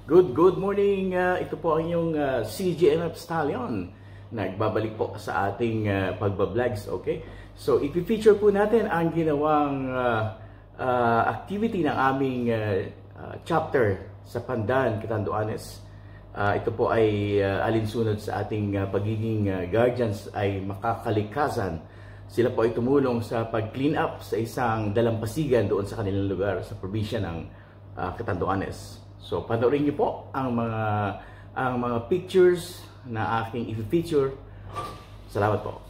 Good morning. Ito po ang inyong CJMF Stallion. Nagbabalik po sa ating pagbabloggs, okay? So, i-feature po natin ang ginawang activity ng aming chapter sa Pandan, Catanduanes. Ito po ay alinsunod sa ating pagiging guardians ay makakalikasan. Sila po ay tumulong sa pag-clean up sa isang dalampasigan doon sa kanilang lugar sa probinsya ng Catanduanes. So, panoorin niyo po ang mga pictures na aking i-feature. Salamat po.